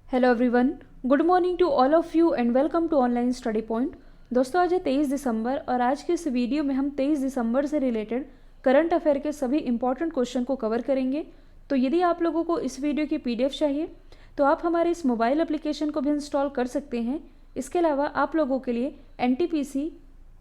Hello everyone, good morning to all of you and welcome to Online Study Point. दोस्तों, आज है 23 दिसंबर और आज के इस वीडियो में हम 23 दिसंबर से रिलेटेड करंट अफेयर के सभी इंपॉर्टेंट क्वेश्चन को कवर करेंगे। तो यदि आप लोगों को इस वीडियो की पीडीएफ चाहिए तो आप हमारे इस मोबाइल एप्लीकेशन को भी इंस्टॉल कर सकते हैं। इसके अलावा आप लोगों के लिए एनटीपीसी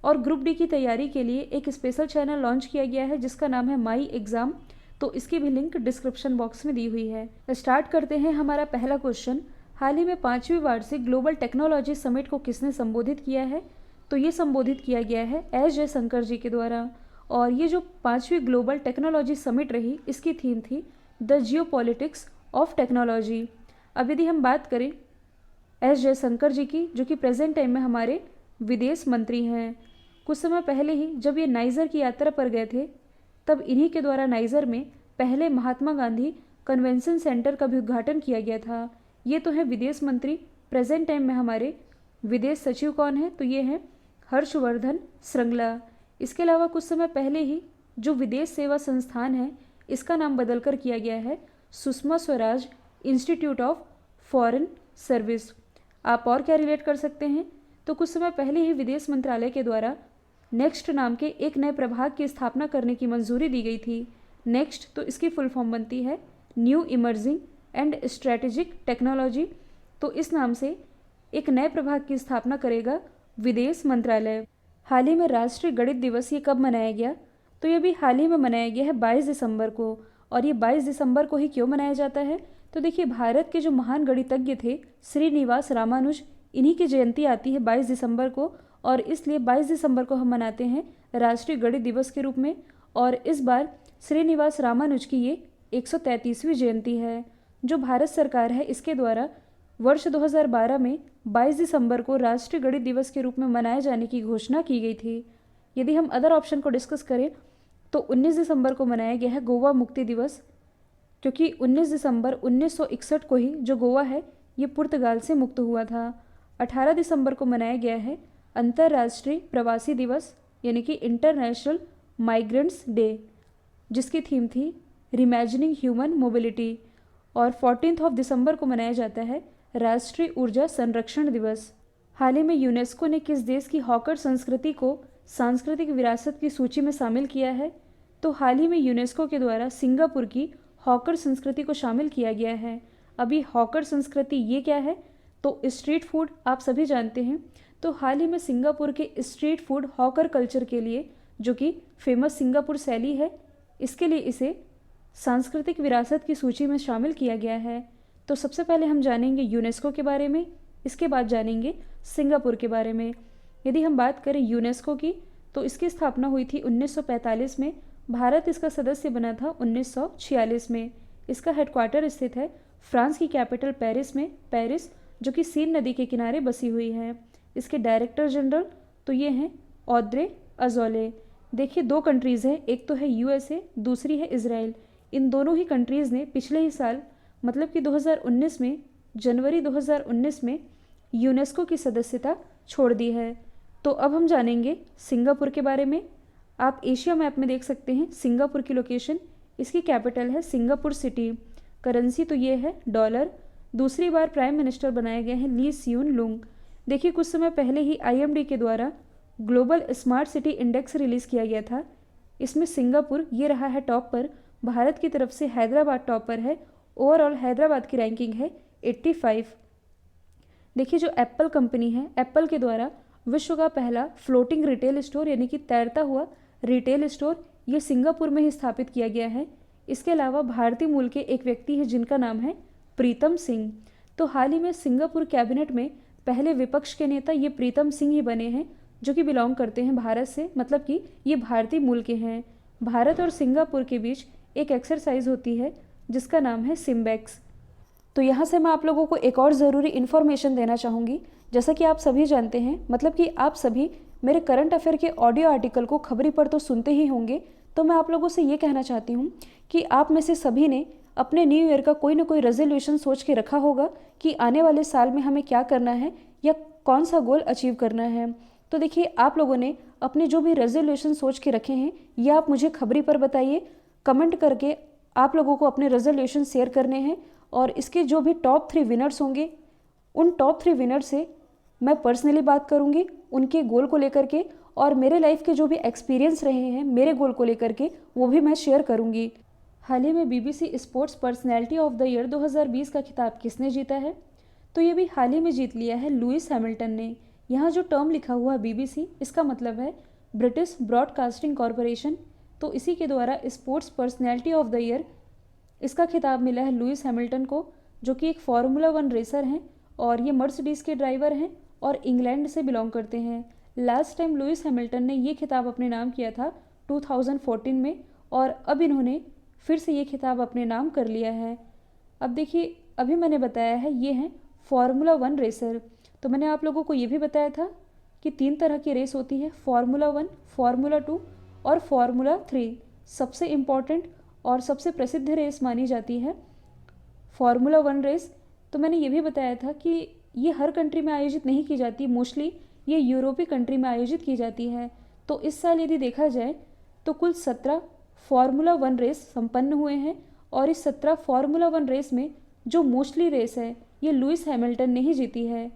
और ग्रुप डी की तैयारी के लिए एक स्पेशल चैनल लॉन्च किया गया है जिसका नाम है माई एग्ज़ाम। तो इसकी भी लिंक डिस्क्रिप्शन बॉक्स में दी हुई है। स्टार्ट करते हैं हमारा पहला क्वेश्चन। हाल ही में 5वीं वार्षिक ग्लोबल टेक्नोलॉजी समिट को किसने संबोधित किया है? तो ये संबोधित किया गया है एस जयशंकर जी के द्वारा। और ये जो 5वीं ग्लोबल टेक्नोलॉजी समिट रही, इसकी थीम थी द जियोपॉलिटिक्स ऑफ टेक्नोलॉजी। अब यदि हम बात करें एस जयशंकर जी की, जो कि प्रेजेंट टाइम में हमारे विदेश मंत्री हैं, कुछ समय पहले ही जब ये नाइजर की यात्रा पर गए थे तब इन्हीं के द्वारा नाइजर में पहले महात्मा गांधी कन्वेंशन सेंटर का भी उद्घाटन किया गया था। ये तो है विदेश मंत्री। प्रेजेंट टाइम में हमारे विदेश सचिव कौन है? तो ये हैं हर्षवर्धन श्रृंगला। इसके अलावा कुछ समय पहले ही जो विदेश सेवा संस्थान है, इसका नाम बदलकर किया गया है Sushma Swaraj institute of foreign service. आप और क्या रिलेट कर सकते हैं? तो कुछ समय पहले ही विदेश मंत्रालय के द्वारा नेक्स्ट नाम के एक नए प्रभाग की स्थापना करने की मंजूरी दी गई थी। नेक्स्ट, तो इसकी फुल फॉर्म बनती है new emerging and strategic technology. तो इस नाम से एक नए प्रभाग की स्थापना करेगा विदेश मंत्रालय। हाल ही में राष्ट्रीय गणित दिवस ये कब मनाया गया? तो ये भी हाल ही में मनाया गया है 22 दिसंबर को। और ये 22 दिसंबर को ही क्यों मनाया जाता है? तो देखिए, भारत के जो महान गणितज्ञ थे श्रीनिवास रामानुज, इन्हीं की जयंती आती है 22 दिसंबर को और इसलिए 22 दिसंबर को हम मनाते हैं राष्ट्रीय गणित दिवस के रूप में। और इस बार श्रीनिवास रामानुज की ये 133वीं जयंती है। जो भारत सरकार है, इसके द्वारा वर्ष 2012 में 22 दिसंबर को राष्ट्रीय गणित दिवस के रूप में मनाए जाने की घोषणा की गई थी। यदि हम अदर ऑप्शन को डिस्कस करें तो 19 दिसंबर को मनाया गया है गोवा मुक्ति दिवस, क्योंकि 19 दिसंबर 1961 को ही जो गोवा है ये पुर्तगाल से मुक्त हुआ था। 18 दिसंबर को मनाया गया है अंतर्राष्ट्रीय प्रवासी दिवस, यानी कि इंटरनेशनल माइग्रेंट्स डे, जिसकी थीम थी रिमैजिनिंग ह्यूमन मोबिलिटी। और 14 दिसंबर को मनाया जाता है राष्ट्रीय ऊर्जा संरक्षण दिवस। हाल ही में यूनेस्को ने किस देश की हॉकर संस्कृति को सांस्कृतिक विरासत की सूची में शामिल किया है? तो हाल ही में यूनेस्को के द्वारा सिंगापुर की हॉकर संस्कृति को शामिल किया गया है। अभी हॉकर संस्कृति ये क्या है? तो स्ट्रीट फूड आप सभी जानते हैं। तो हाल ही में सिंगापुर के स्ट्रीट फूड हॉकर कल्चर के लिए, जो कि फेमस सिंगापुर शैली है, इसके लिए इसे सांस्कृतिक विरासत की सूची में शामिल किया गया है। तो सबसे पहले हम जानेंगे यूनेस्को के बारे में, इसके बाद जानेंगे सिंगापुर के बारे में। यदि हम बात करें यूनेस्को की, तो इसकी स्थापना हुई थी 1945 में। भारत इसका सदस्य बना था 1946 में। इसका हेडक्वार्टर स्थित है फ्रांस की कैपिटल पेरिस में, पेरिस जो कि सीन नदी के किनारे बसी हुई है। इसके डायरेक्टर जनरल तो ये हैं ऑद्रे अजौले। देखिए, दो कंट्रीज़ हैं, एक तो है यूएसए, दूसरी है इजराइल। इन दोनों ही कंट्रीज़ ने पिछले ही साल, मतलब कि 2019 में, जनवरी 2019 में यूनेस्को की सदस्यता छोड़ दी है। तो अब हम जानेंगे सिंगापुर के बारे में। आप एशिया मैप में देख सकते हैं सिंगापुर की लोकेशन। इसकी कैपिटल है सिंगापुर सिटी। करेंसी तो ये है डॉलर। दूसरी बार प्राइम मिनिस्टर बनाए गए हैं ली सियून लुंग। देखिए, कुछ समय पहले ही आईएमडी के द्वारा global smart city index release किया गया था। इसमें सिंगापुर ये रहा है टॉप पर। भारत की तरफ से हैदराबाद टॉप पर है। ओवरऑल हैदराबाद की रैंकिंग है 85। देखिए, जो एप्पल कंपनी है, एप्पल के द्वारा विश्व का पहला फ्लोटिंग रिटेल स्टोर, यानी कि तैरता हुआ रिटेल स्टोर, ये सिंगापुर में ही स्थापित किया गया है। इसके अलावा भारतीय मूल के एक व्यक्ति है जिनका नाम है प्रीतम सिंह। तो हाल ही में सिंगापुर कैबिनेट में पहले विपक्ष के नेता ये प्रीतम सिंह ही बने हैं, जो कि बिलोंग करते हैं भारत से, मतलब कि ये भारतीय मूल के हैं। भारत और सिंगापुर के बीच एक एक्सरसाइज होती है जिसका नाम है सिम्बेक्स। तो यहाँ से मैं आप लोगों को एक और ज़रूरी इन्फॉर्मेशन देना चाहूँगी। जैसा कि आप सभी जानते हैं, मतलब कि आप सभी मेरे करंट अफेयर के ऑडियो आर्टिकल को खबरी पर तो सुनते ही होंगे। तो मैं आप लोगों से ये कहना चाहती हूँ कि आप में से सभी ने अपने न्यू ईयर का कोई ना कोई रेजोल्यूशन सोच के रखा होगा कि आने वाले साल में हमें क्या करना है या कौन सा गोल अचीव करना है। तो देखिए, आप लोगों ने अपने जो भी रेजोल्यूशन सोच के रखे हैं ये आप मुझे खबरी पर बताइए। कमेंट करके आप लोगों को अपने रेजोल्यूशन शेयर करने हैं और इसके जो भी टॉप 3 विनर्स होंगे उन टॉप 3 विनर से मैं पर्सनली बात करूँगी उनके गोल को लेकर के, और मेरे लाइफ के जो भी एक्सपीरियंस रहे हैं मेरे गोल को लेकर के वो भी मैं शेयर करूँगी। हाल ही में BBC sports personality of the year 2020 का खिताब किसने जीता है? तो ये भी हाल ही में जीत लिया है लुइस हैमिल्टन ने। यहाँ जो टर्म लिखा हुआ है बीबीसी, इसका मतलब है ब्रिटिश ब्रॉडकास्टिंग कॉरपोरेशन। तो इसी के द्वारा sports personality of the year इसका खिताब मिला है लुइस हैमिल्टन को, जो कि एक फार्मूला 1 रेसर हैं और ये मर्सिडीज़ के ड्राइवर हैं और इंग्लैंड से बिलोंग करते हैं। लास्ट टाइम लुइस हैमिल्टन ने ये खिताब अपने नाम किया था 2014 में, और अब इन्होंने फिर से ये खिताब अपने नाम कर लिया है। अब देखिए, अभी मैंने बताया है ये हैं फार्मूला 1 रेसर। तो मैंने आप लोगों को ये भी बताया था कि 3 तरह की रेस होती है, फार्मूला 1, फार्मूला 2 और फार्मूला 3। सबसे इम्पॉर्टेंट और सबसे प्रसिद्ध रेस मानी जाती है फार्मूला 1 रेस। तो मैंने ये भी बताया था कि ये हर कंट्री में आयोजित नहीं की जाती, मोस्टली ये यूरोपीय कंट्री में आयोजित की जाती है। तो इस साल यदि देखा जाए तो कुल 17 फार्मूला 1 रेस संपन्न हुए हैं, और इस 17 फार्मूला 1 रेस में जो मोस्टली रेस है ये लुइस हैमिल्टन ने ही जीती है।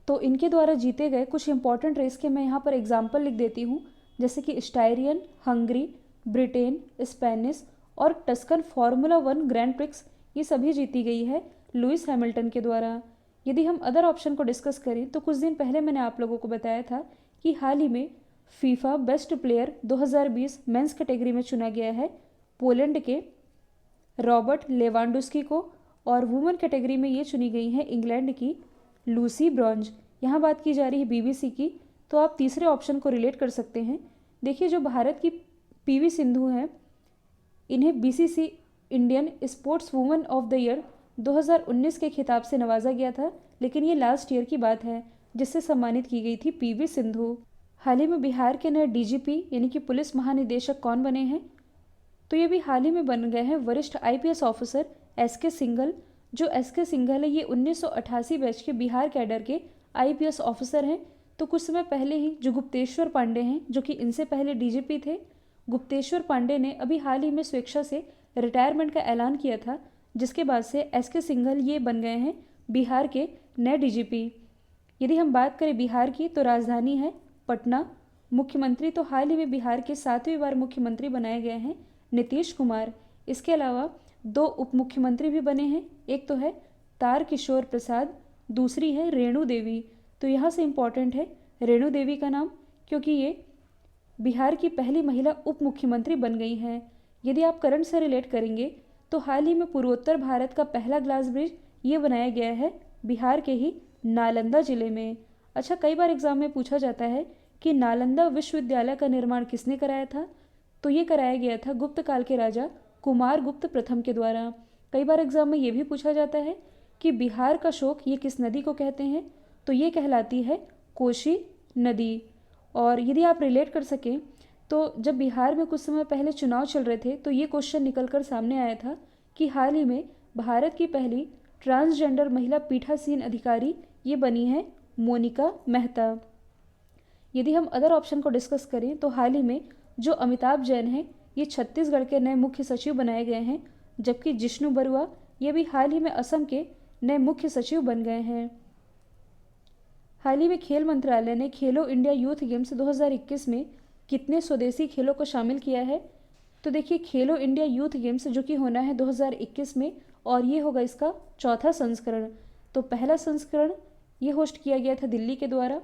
तो इनके द्वारा जीते गए कुछ इंपॉर्टेंट रेस के मैं यहाँ पर एग्जाम्पल लिख देती हूँ, जैसे कि स्टायरियन, हंगरी, ब्रिटेन, स्पेनिश और टस्कन फार्मूला 1 ग्रैंड प्रिक्स, ये सभी जीती गई है लुइस हैमिल्टन के द्वारा। यदि हम अदर ऑप्शन को डिस्कस करें तो कुछ दिन पहले मैंने आप लोगों को बताया था कि हाल ही में FIFA best player 2020 men's category में चुना गया है पोलैंड के रॉबर्ट लेवांडोस्की को, और वुमेन कैटेगरी में ये चुनी गई हैं इंग्लैंड की लूसी ब्रॉन्ज। यहाँ बात की जा रही है बीबीसी की, तो आप तीसरे ऑप्शन को रिलेट कर सकते हैं। देखिए, जो भारत की पीवी सिंधु हैं, इन्हें BCC Indian sports women of the year 2019 के खिताब से नवाजा गया था, लेकिन ये लास्ट ईयर की बात है जिससे सम्मानित की गई थी पीवी सिंधु। हाल ही में बिहार के नए डीजीपी यानी कि पुलिस महानिदेशक कौन बने हैं? तो ये भी हाल ही में बन गए हैं वरिष्ठ आईपीएस ऑफिसर एसके सिंघल। जो एसके सिंघल है ये 1988 बैच के बिहार कैडर के आईपीएस ऑफिसर हैं। तो कुछ समय पहले ही जो गुप्तेश्वर पांडे हैं, जो कि इनसे पहले डीजीपी थे, गुप्तेश्वर पांडे ने अभी हाल ही में स्वेच्छा से रिटायरमेंट का ऐलान किया था, जिसके बाद से एसके सिंघल ये बन गए हैं बिहार के नए डीजीपी। यदि हम बात करें बिहार की, तो राजधानी है पटना। मुख्यमंत्री तो हाल ही में बिहार के 7वीं बार मुख्यमंत्री बनाए गए हैं नीतीश कुमार। इसके अलावा 2 उप मुख्यमंत्री भी बने हैं, एक तो है तारकिशोर प्रसाद, दूसरी है रेणु देवी। तो यहाँ से इम्पॉर्टेंट है रेणु देवी का नाम, क्योंकि ये बिहार की पहली महिला उप मुख्यमंत्री बन गई हैं। यदि आप करंट से रिलेट करेंगे तो हाल ही में पूर्वोत्तर भारत का पहला ग्लास ब्रिज ये बनाया गया है बिहार के ही नालंदा जिले में। अच्छा, कई बार एग्जाम में पूछा जाता है कि नालंदा विश्वविद्यालय का निर्माण किसने कराया था? तो ये कराया गया था गुप्त काल के राजा कुमारगुप्त प्रथम के द्वारा। कई बार एग्जाम में ये भी पूछा जाता है कि बिहार का शोक ये किस नदी को कहते हैं? तो ये कहलाती है कोशी नदी। और यदि आप रिलेट कर सकें तो जब बिहार में कुछ समय पहले चुनाव चल रहे थे तो ये क्वेश्चन निकल कर सामने आया था कि हाल ही में भारत की पहली ट्रांसजेंडर महिला पीठासीन अधिकारी ये बनी है मोनिका मेहता। यदि हम अदर ऑप्शन को डिस्कस करें तो हाल ही में जो अमिताभ जैन हैं ये छत्तीसगढ़ के नए मुख्य सचिव बनाए गए हैं, जबकि जिष्णु बरुआ ये भी हाल ही में असम के नए मुख्य सचिव बन गए हैं। हाल ही में खेल मंत्रालय ने खेलो इंडिया यूथ गेम्स 2021 में कितने स्वदेशी खेलों को शामिल किया है? तो देखिए, खेलो इंडिया यूथ गेम्स जो कि होना है 2021 में, और ये होगा इसका 4था संस्करण। तो पहला संस्करण ये होस्ट किया गया था दिल्ली के द्वारा,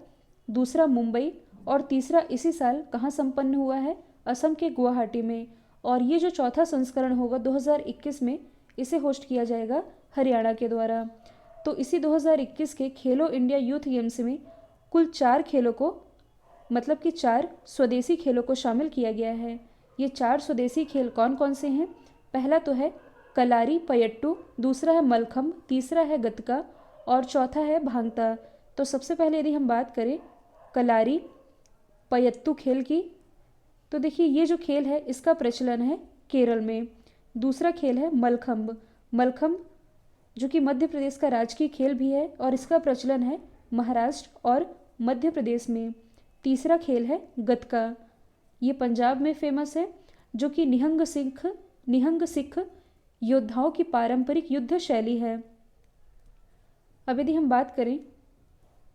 दूसरा मुंबई, और तीसरा इसी साल कहाँ संपन्न हुआ है? असम के गुवाहाटी में। और ये जो 4था संस्करण होगा 2021 में, इसे होस्ट किया जाएगा हरियाणा के द्वारा। तो इसी 2021 के खेलो इंडिया यूथ गेम्स में कुल 4 खेलों को, मतलब कि 4 स्वदेशी खेलों को शामिल किया गया है। ये 4 स्वदेशी खेल कौन कौन से हैं? पहला तो है कलारी पयट्टू, दूसरा है मलखम्ब, तीसरा है गतका और चौथा है भांगता। तो सबसे पहले यदि हम बात करें कलारी पयट्टू खेल की, तो देखिए ये जो खेल है इसका प्रचलन है केरल में। दूसरा खेल है मलखम्ब। मलखम्ब जो कि मध्य प्रदेश का राजकीय खेल भी है और इसका प्रचलन है महाराष्ट्र और मध्य प्रदेश में। तीसरा खेल है गतका, ये पंजाब में फेमस है, जो कि निहंग सिख योद्धाओं की पारंपरिक युद्ध शैली है। अब यदि हम बात करें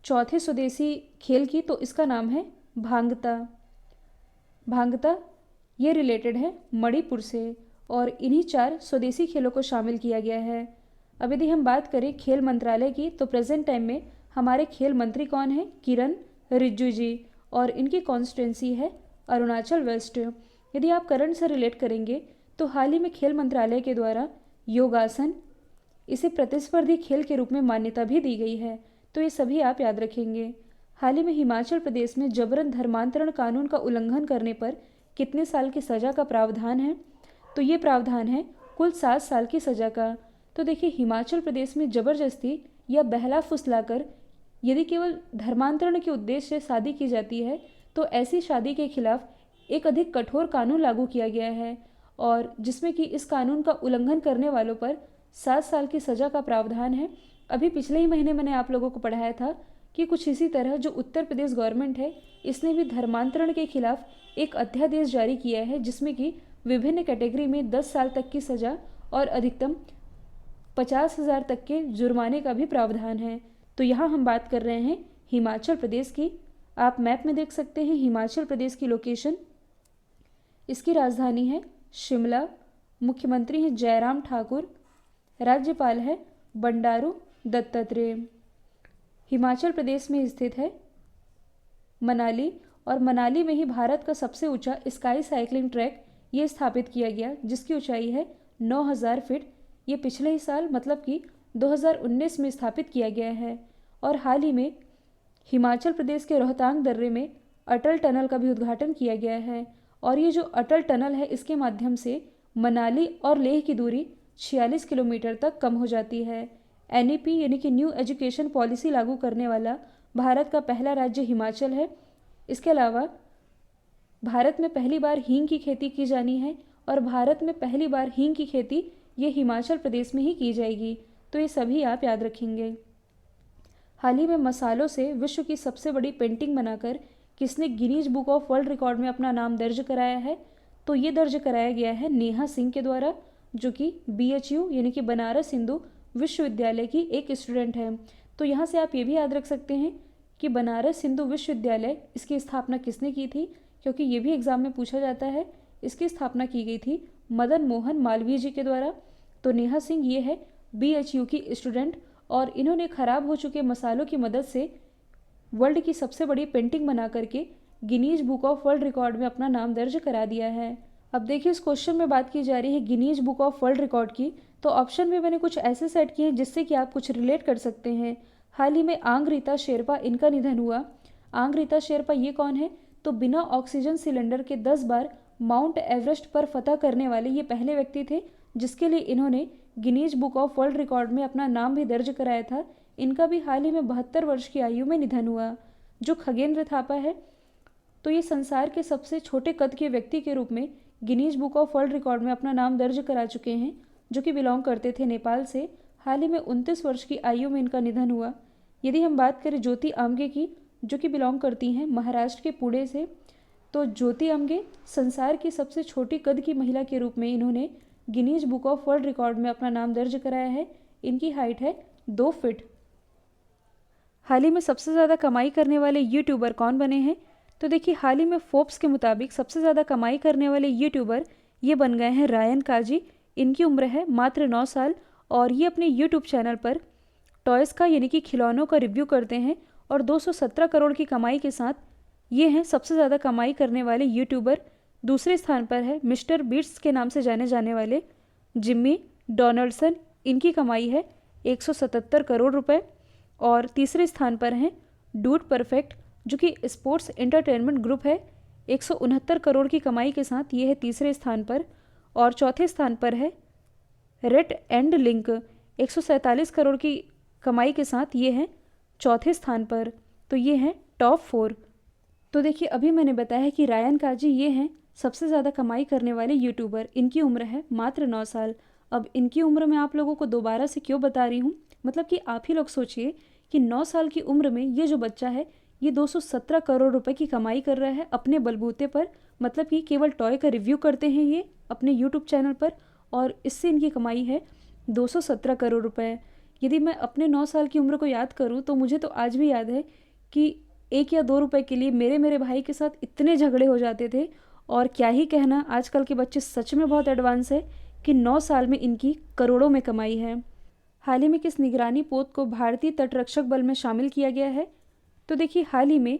चौथे स्वदेशी खेल की तो इसका नाम है भांगता। भांगता ये रिलेटेड है मणिपुर से और इन्हीं 4 स्वदेशी खेलों को शामिल किया गया है। अब यदि हम बात करें खेल मंत्रालय की तो प्रेजेंट टाइम में हमारे खेल मंत्री कौन है? किरण रिजिजू जी, और इनकी कॉन्स्टिट्यूंसी है अरुणाचल वेस्ट। यदि आप करंट से रिलेट करेंगे तो हाल ही में खेल मंत्रालय के द्वारा योगासन इसे प्रतिस्पर्धी खेल के रूप में मान्यता भी दी गई है, तो ये सभी आप याद रखेंगे। हाल ही में हिमाचल प्रदेश में जबरन धर्मांतरण कानून का उल्लंघन करने पर कितने साल की सज़ा का प्रावधान है? तो ये प्रावधान है कुल 7 साल की सज़ा का। तो देखिए, हिमाचल प्रदेश में ज़बरदस्ती या बहला फुसलाकर यदि केवल धर्मांतरण के उद्देश्य से शादी की जाती है तो ऐसी शादी के खिलाफ एक अधिक कठोर कानून लागू किया गया है, और जिसमें कि इस कानून का उल्लंघन करने वालों पर 7 साल की सज़ा का प्रावधान है। अभी पिछले ही महीने मैंने आप लोगों को पढ़ाया था कि कुछ इसी तरह जो उत्तर प्रदेश गवर्नमेंट है इसने भी धर्मांतरण के खिलाफ एक अध्यादेश जारी किया है, जिसमें कि विभिन्न कैटेगरी में 10 साल तक की सज़ा और अधिकतम 50,000 तक के जुर्माने का भी प्रावधान है। तो यहाँ हम बात कर रहे हैं हिमाचल प्रदेश की। आप मैप में देख सकते हैं हिमाचल प्रदेश की लोकेशन। इसकी राजधानी है शिमला, मुख्यमंत्री हैं जयराम ठाकुर, राज्यपाल है बंडारू दत्तात्रेय। हिमाचल प्रदेश में स्थित है मनाली, और मनाली में ही भारत का सबसे ऊंचा स्काई साइकिलिंग ट्रैक ये स्थापित किया गया, जिसकी ऊंचाई है 9,000 फीट। ये पिछले ही साल मतलब कि 2019 में स्थापित किया गया है। और हाल ही में हिमाचल प्रदेश के रोहतांग दर्रे में अटल टनल का भी उद्घाटन किया गया है, और ये जो अटल टनल है इसके माध्यम से मनाली और लेह की दूरी 46 किलोमीटर तक कम हो जाती है। NEP यानी कि न्यू एजुकेशन पॉलिसी लागू करने वाला भारत का पहला राज्य हिमाचल है। इसके अलावा भारत में पहली बार हींग की खेती की जानी है, और भारत में पहली बार हींग की खेती ये हिमाचल प्रदेश में ही की जाएगी। तो ये सभी आप याद रखेंगे। हाल ही में मसालों से विश्व की सबसे बड़ी पेंटिंग बनाकर किसने Guinness book of world record में अपना नाम दर्ज कराया है? तो ये दर्ज कराया गया है नेहा सिंह के द्वारा, जो कि BHU यानी कि बनारस हिंदू विश्वविद्यालय की एक स्टूडेंट है। तो यहाँ से आप ये भी याद रख सकते हैं कि बनारस हिंदू विश्वविद्यालय इसकी स्थापना किसने की थी, क्योंकि ये भी एग्जाम में पूछा जाता है। इसकी स्थापना की गई थी मदन मोहन मालवीय जी के द्वारा। तो नेहा सिंह ये है BHU की स्टूडेंट, और इन्होंने खराब हो चुके मसालों की मदद से वर्ल्ड की सबसे बड़ी पेंटिंग बना करके Guinness book of world record में अपना नाम दर्ज करा दिया है। अब देखिए, इस क्वेश्चन में बात की जा रही है Guinness book of world record की, तो ऑप्शन में मैंने कुछ ऐसे सेट किए हैं जिससे कि आप कुछ रिलेट कर सकते हैं। हाल ही में आंग रीता शेरपा इनका निधन हुआ। आंग रीता शेरपा ये कौन है? तो बिना ऑक्सीजन सिलेंडर के 10 बार माउंट एवरेस्ट पर फतह करने वाले ये पहले व्यक्ति थे, जिसके लिए इन्होंने Guinness book of world record में अपना नाम भी दर्ज कराया था। इनका भी हाल ही में 72 वर्ष की आयु में निधन हुआ। जो खगेंद्र थापा है, तो ये संसार के सबसे छोटे कद के व्यक्ति के रूप में Guinness book of world record में अपना नाम दर्ज करा चुके हैं, जो कि बिलोंग करते थे नेपाल से। हाल ही में 29 वर्ष की आयु में इनका निधन हुआ। यदि हम बात करें ज्योति आमगे की, जो कि बिलोंग करती हैं महाराष्ट्र के पुणे से, तो ज्योति आमगे संसार की सबसे छोटी कद की महिला के रूप में इन्होंने Guinness book of world record में अपना नाम दर्ज कराया है। इनकी हाइट है 2 फीट। हाल ही में सबसे ज़्यादा कमाई करने वाले यूट्यूबर कौन बने हैं? तो देखिए, हाल ही में फोर्ब्स के मुताबिक सबसे ज़्यादा कमाई करने वाले यूट्यूबर ये बन गए हैं रायन काजी। इनकी उम्र है मात्र 9 साल, और ये अपने यूट्यूब चैनल पर टॉयज़ का यानी कि खिलौनों का रिव्यू करते हैं, और 217 करोड़ की कमाई के साथ ये हैं सबसे ज़्यादा कमाई करने वाले यूट्यूबर। दूसरे स्थान पर है मिस्टर बीट्स के नाम से जाने जाने वाले जिम्मी डोनाल्डसन। इनकी कमाई है 177 करोड़ रुपए। और तीसरे स्थान पर हैं डूड परफेक्ट, जो कि स्पोर्ट्स एंटरटेनमेंट ग्रुप है। 169 करोड़ की कमाई के साथ ये है तीसरे स्थान पर। और चौथे स्थान पर है रेट एंड लिंक, 147 करोड़ की कमाई के साथ ये हैं चौथे स्थान पर। तो ये हैं टॉप 4। तो देखिए, अभी मैंने बताया कि रायन काजी ये हैं सबसे ज़्यादा कमाई करने वाले यूट्यूबर। इनकी उम्र है मात्र 9 साल। अब इनकी उम्र मैं आप लोगों को दोबारा से क्यों बता रही हूँ, मतलब कि आप ही लोग सोचिए कि 9 साल की उम्र में ये जो बच्चा है ये 217 करोड़ रुपए की कमाई कर रहा है अपने बलबूते पर। मतलब कि केवल टॉय का रिव्यू करते हैं ये अपने यूट्यूब चैनल पर, और इससे इनकी कमाई है 217 करोड़ रुपए। यदि मैं अपने 9 साल की उम्र को याद करूं तो मुझे तो आज भी याद है कि 1 या 2 रुपए के लिए मेरे भाई के साथ इतने झगड़े हो जाते थे। और क्या ही कहना, आजकल के बच्चे सच में बहुत एडवांस है कि 9 साल में इनकी करोड़ों में कमाई है। हाल ही में किस निगरानी पोत को भारतीय तटरक्षक बल में शामिल किया गया है? तो देखिए, हाल ही में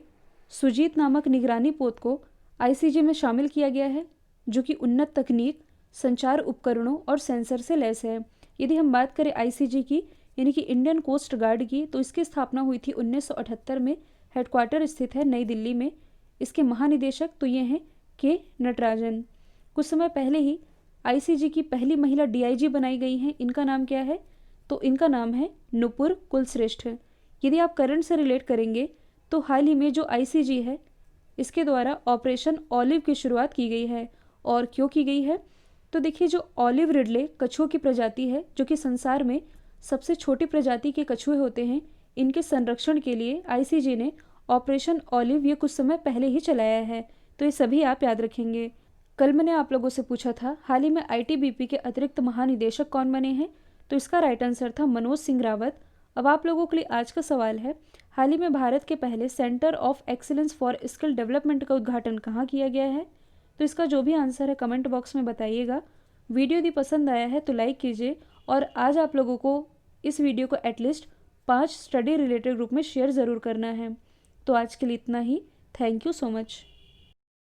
सुजीत नामक निगरानी पोत को आईसीजी में शामिल किया गया है, जो कि उन्नत तकनीक, संचार उपकरणों और सेंसर से लैस है। यदि हम बात करें आईसीजी की, यानी कि इंडियन कोस्ट गार्ड की, तो इसकी स्थापना हुई थी 1978 में। हेडक्वार्टर स्थित है नई दिल्ली में। इसके महानिदेशक तो ये हैं के नटराजन। कुछ समय पहले ही आईसीजी की पहली महिला डीआईजी बनाई गई हैं। इनका नाम क्या है? तो इनका नाम है नुपुर कुलश्रेष्ठ। यदि आप करंट से रिलेट करेंगे तो हाल ही में जो आईसीजी है, इसके द्वारा ऑपरेशन ऑलिव की शुरुआत की गई है। और क्यों की गई है? तो देखिए, जो ऑलिव रिडले कछुओं की प्रजाति है, जो कि संसार में सबसे छोटी प्रजाति के कछुए होते हैं, इनके संरक्षण के लिए आईसीजी ने ऑपरेशन ऑलिव ये कुछ समय पहले ही चलाया है। तो ये सभी आप याद रखेंगे। कल मैंने आप लोगों से पूछा था हाल ही में आईटीबीपी के अतिरिक्त महानिदेशक कौन बने हैं, तो इसका राइट आंसर था मनोज सिंह रावत। अब आप लोगों के लिए आज का सवाल है, हाल ही में भारत के पहले centre of excellence for skill development का उद्घाटन कहाँ किया गया है? तो इसका जो भी आंसर है कमेंट बॉक्स में बताइएगा। वीडियो यदि पसंद आया है तो लाइक कीजिए, और आज आप लोगों को इस वीडियो को एटलीस्ट 5 स्टडी रिलेटेड ग्रुप में शेयर ज़रूर करना है। तो आज के लिए इतना ही। Thank you so much.